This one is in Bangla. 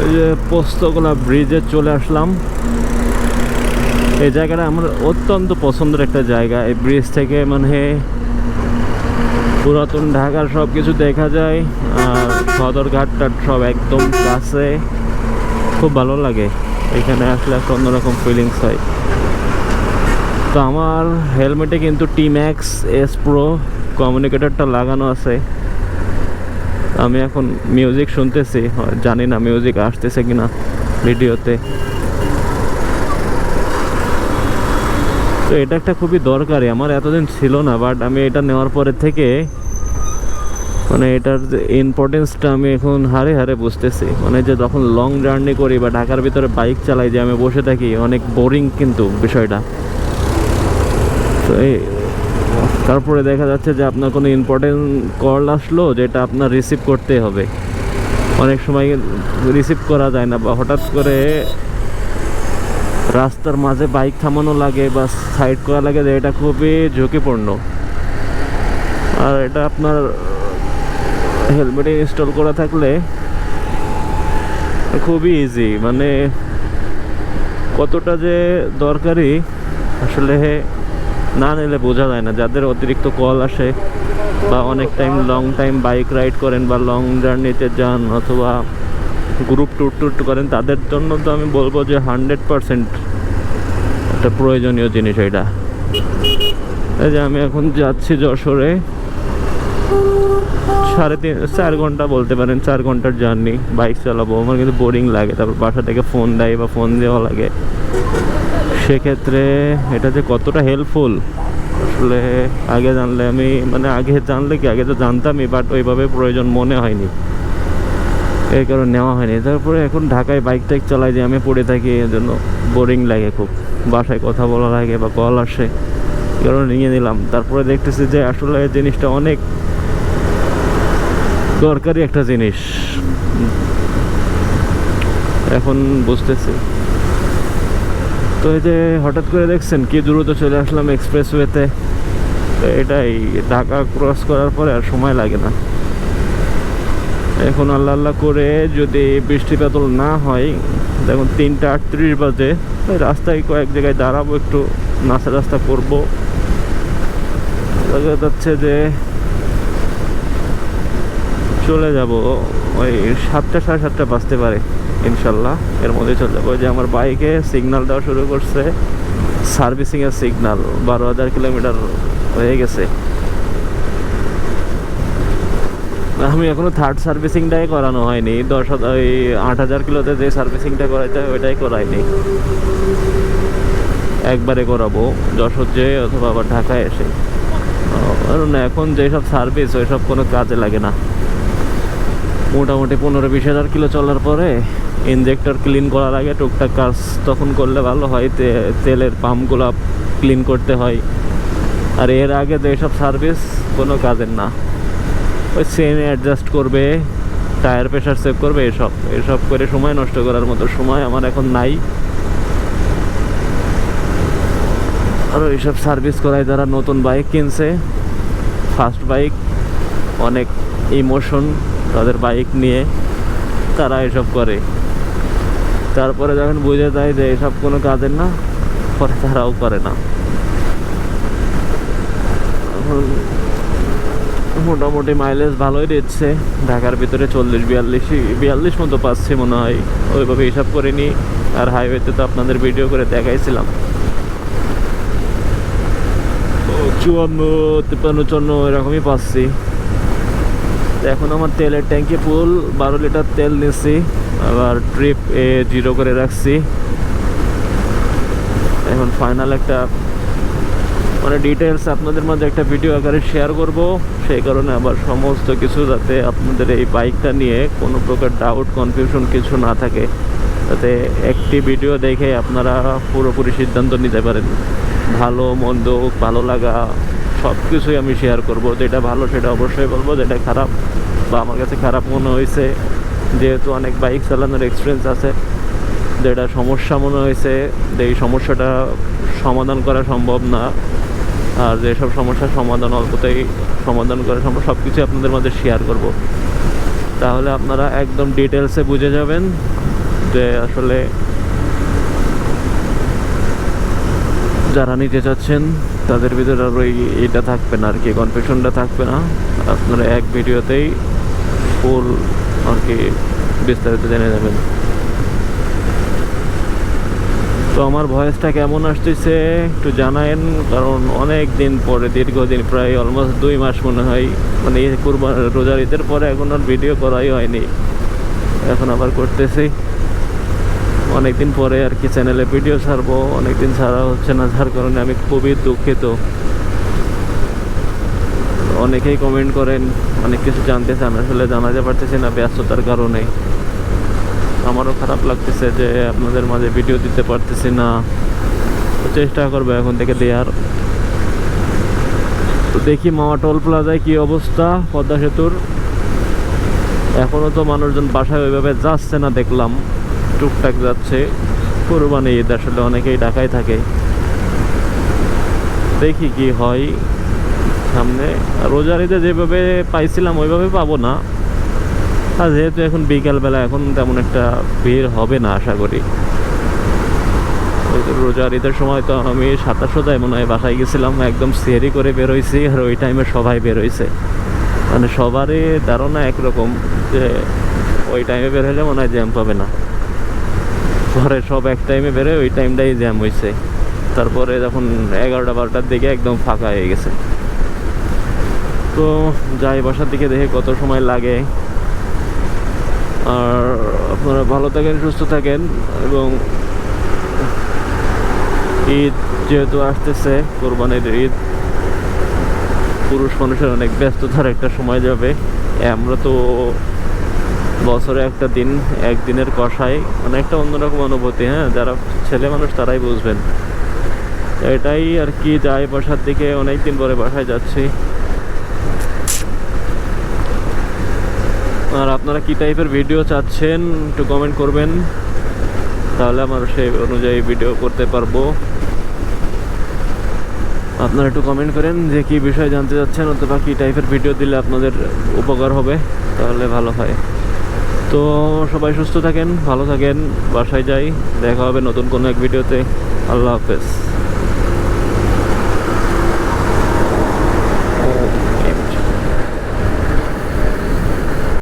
ওই যে পোস্তগোলা ব্রিজে চলে আসলাম। এই জায়গাটা আমার অত্যন্ত পছন্দের একটা জায়গা। এই ব্রিজ থেকে মানে পুরাতন ঢাকার সব কিছু দেখা যায়, আর সদরঘাটটার সব একদম কাছে। খুব ভালো লাগে এখানে আসলে, একটা অন্যরকম ফিলিংস হয়। তো আমার হেলমেটে কিন্তু টি-ম্যাক্স এস প্রো কমিউনিকেটরটা লাগানো আছে। আমি এখন মিউজিক শুনতেছি, জানি না মিউজিক আসতেছে কিনা ভিডিওতে। তো এটা একটা খুবই দরকারি, আমার এতদিন ছিল না, বাট আমি এটা নেওয়ার পরে থেকে মানে এটার যে ইম্পর্টেন্সটা আমি এখন হারে হারে বুঝতেছি। মানে যে যখন লং জার্নি করি বা ঢাকার ভিতরে বাইক চালাই, যে আমি বসে থাকি, অনেক বোরিং কিন্তু বিষয়টা। তো এই তারপরে দেখা যাচ্ছে যে আপনার কোনো ইম্পর্টেন্ট কল আসলো যেটা আপনার রিসিভ করতে হবে, অনেক সময় রিসিভ করা যায় না, বা হঠাৎ করে রাস্তার মাঝে বাইক থামানো লাগে বা সাইড করা লাগে, যে এটা খুবই ঝুঁকিপূর্ণ। আর এটা আপনার হেলমেটে ইনস্টল করা থাকলে খুবই ইজি, মানে কতটা যে দরকারি আসলে না নিলে বোঝা যায় না। যাদের অতিরিক্ত কল আসে বা অনেক time long time bike ride করেন বা লং জার্নিতে যান অথবা গ্রুপ ট্যুর করেন, তাদের জন্য তো আমি বলবো যে 100% একটা প্রয়োজনীয় জিনিস এটা। এই যে আমি এখন যাচ্ছি যশোরে, 4.5 ঘন্টা বলতে পারেন, 4 ঘন্টার জার্নি বাইক চালাবো। আমার কিন্তু বোরিং লাগে, তারপর বাসা থেকে ফোন দেয় বা ফোন দেওয়া লাগে। সেক্ষেত্রে এটা যে কতটা হেল্পফুল আসলে আগে জানলে, আমি মানে আগে জানলে কি, আগে তো জানতামই, বাট ওইভাবে প্রয়োজন মনে হয়নি, এই কারণে নেওয়া হয়নি। তারপরে এখন ঢাকায় বাইক টাইক চালাই, যে আমি পড়ে থাকি, এর জন্য বোরিং লাগে খুব, বাসায় কথা বলা লাগে বা কল আসে, এই কারণে নিয়ে নিলাম। তারপরে দেখতেছি যে আসলে জিনিসটা অনেক দরকারি একটা জিনিস, এখন বুঝতেছি। তো এই যে হঠাৎ করে দেখছেন কি দ্রুত চলে আসলাম এক্সপ্রেসওয়েতে। তো এটাই, ঢাকা ক্রস করার পরে আর সময় লাগে না। এখন আল্লাহ আল্লাহ করে যদি বৃষ্টিপাত না হয়, দেখুন 3:38 বাজে, রাস্তায় কয়েক জায়গায় দাঁড়াবো, একটু নাস্তা রাস্তা করবো। দেখা যাচ্ছে যে চলে যাব ওই 7টা 7:30 বাজতে পারে ইনশাল্লাহ, এর মধ্যে চলে যাবো। যে আমার বাইকে সিগন্যাল দেওয়া শুরু করছে, সার্ভিসিংয়ের সিগন্যাল, 12,000 কিলোমিটার হয়ে গেছে। আমি এখনো থার্ড সার্ভিসিংটাই করানো হয়নি, 8,000 কিলোতে যে সার্ভিসিংটা করাইতে হয় ওইটাই করাইনি, একবারে করাবো যশোর যেয়ে অথবা আবার ঢাকায় এসে। কারণ এখন যেসব সার্ভিস ওইসব কোনো কাজে লাগে না। মোটামুটি 15-20 হাজার কিলো চলার পরে ইনজেক্টর ক্লিন করার আগে টুকটাক কাজ তখন করলে ভালো হয়, তেলের পাম্পগুলো ক্লিন করতে হয়। আর এর আগে যেসব সার্ভিস কোনো কাজের না, ওই চেন অ্যাডজাস্ট করবে, টায়ার প্রেশার চেক করবে, এসব করে সময় নষ্ট করার মতো সময় আমার এখন নাই। আর এইসব সার্ভিস করায় যারা নতুন বাইক কিনছে, ফার্স্ট বাইক, অনেক ইমোশন তাদের বাইক নিয়ে, তারা এসব করে। তারপরে যখন বুঝে যায় যে এসব কোনো কাজের না, পরে তারাও করে না। এখন মোটামুটি মাইলেজ ভালোই দিচ্ছে, ঢাকার ভিতরে 40-42 মতো পাচ্ছি মনে হয়, ওইভাবে হিসাব করে নিই। আর হাইওয়েতে তো আপনাদের ভিডিও করে দেখাইছিলাম 54-53 এরকমই পাচ্ছি। এখন আমার তেলের ট্যাঙ্কি ফুল, 12 লিটার তেল নিচ্ছি, আবার ট্রিপ 0 করে রাখছি। এখন ফাইনাল একটা মানে ডিটেলস আপনাদের মাঝে একটা ভিডিও আকারে শেয়ার করব, সেই কারণে আবার সমস্ত কিছু যাতে আপনাদের এই বাইকটা নিয়ে কোনো প্রকার ডাউট কনফিউশন কিছু না থাকে, যাতে একটি ভিডিও দেখে আপনারা পুরোপুরি সিদ্ধান্ত নিতে পারেন। ভালো মন্দ, ভালো লাগা সব কিছুই আমি শেয়ার করব। যেটা ভালো সেটা অবশ্যই বলবো, যেটা খারাপ বা আমার কাছে খারাপ মনে হয়েছে, যেহেতু অনেক বাইক চালানোর এক্সপিরিয়েন্স আছে, যেটা সমস্যা মনে হয়েছে, যে এই সমস্যাটা সমাধান করা সম্ভব না, আর যেসব সমস্যার সমাধান অল্পতেই সমাধান করা সম্ভব, সব কিছু আপনাদের মাঝে শেয়ার করব। তাহলে আপনারা একদম ডিটেলসে বুঝে যাবেন যে আসলে যারা নিতে চাচ্ছেন তাদের ভিতরে আর ওই এটা থাকবে না আর কি, কনফিউশনটা থাকবে না। আপনারা এক ভিডিওতেই ফুল আর কি বিস্তারিত জেনে যাবেন। তো আমার ভয়েসটা কেমন আসতেছে একটু জানায়েন, কারণ অনেক দিন পরে, দীর্ঘদিন প্রায় অলমোস্ট 2 মাস মনে হয়, মানে এই রোজার ঈদের পরে এখন আর ভিডিও করাই হয়নি, এখন আবার করতেছি অনেকদিন পরে আর কি। চ্যানেলে ভিডিও ছাড়বো, অনেকদিন ছাড়া হচ্ছে না, যার কারণে আমি খুবই দুঃখিত। অনেকেই কমেন্ট করেন, অনেক কিছু জানতে চান, আসলে জানাতে পারতেছি না ব্যস্ততার কারণে। আমারও খারাপ লাগতেছে যে আপনাদের মাঝে ভিডিও দিতে পারতেছি না, তো চেষ্টা করবো এখন থেকে দেওয়ার। তো দেখি মামা টোল প্লাজায় কি অবস্থা পদ্মা সেতুর, এখনও তো মানুষজন বাসায় ওইভাবে যাচ্ছে না, দেখলাম টুকটাক যাচ্ছে। কোরবানি ঈদ আসলে অনেকেই ঢাকায় থাকে, দেখি কি হয় সামনে। রোজার ঈদে যেভাবে পাইছিলাম ওইভাবে পাবো না, আর যেহেতু এখন বিকালবেলা, এখন তেমন একটা ভিড় হবে না আশা করি। রোজার ঈদের সময় তো আমি 27 মনে হয় বাসায় গেছিলাম, একদম সেহরি করে বেরোইছি, আর ওই টাইমে সবাই বেরোইছে, মানে সবারই ধারণা একরকম যে ওই টাইমে বের হলে মনে হয় জ্যাম পাবে না। পরে সব এক টাইমে বেরোয়, ওই টাইমটাই জ্যাম হয়েছে। তারপরে যখন 11টা-12টার দিকে একদম ফাঁকা হয়ে গেছে। তো যাই বাসার দিকে, দেখে কত সময় লাগে। আর আপনারা ভালো থাকেন, সুস্থ থাকেন, এবং ঈদ যেহেতু আসতেছে, কোরবানির ঈদ, পুরুষ মানুষের অনেক ব্যস্ততার একটা সময় যাবে। আমরা তো বছরে একটা দিন, একদিনের কষাই, মানে একটা অন্যরকম অনুভূতি। হ্যাঁ, যারা ছেলে মানুষ তারাই বুঝবেন। এটাই আর কি, যাই বাসার দিকে, অনেকদিন পরে বাসায় যাচ্ছি। আর আপনারা কি টাইপের ভিডিও চাচ্ছেন একটু কমেন্ট করবেন, তাহলে আমার সেই অনুযায়ী ভিডিও করতে পারবো। আপনারা একটু কমেন্ট করেন যে কি বিষয় জানতে চাচ্ছেন, অথবা কী টাইপের ভিডিও দিলে আপনাদের উপকার হবে, তাহলে ভালো হয়। তো সবাই সুস্থ থাকেন, ভালো থাকেন, বাসায় যাই, দেখা হবে নতুন কোনো এক ভিডিওতে। আল্লাহ হাফেজ।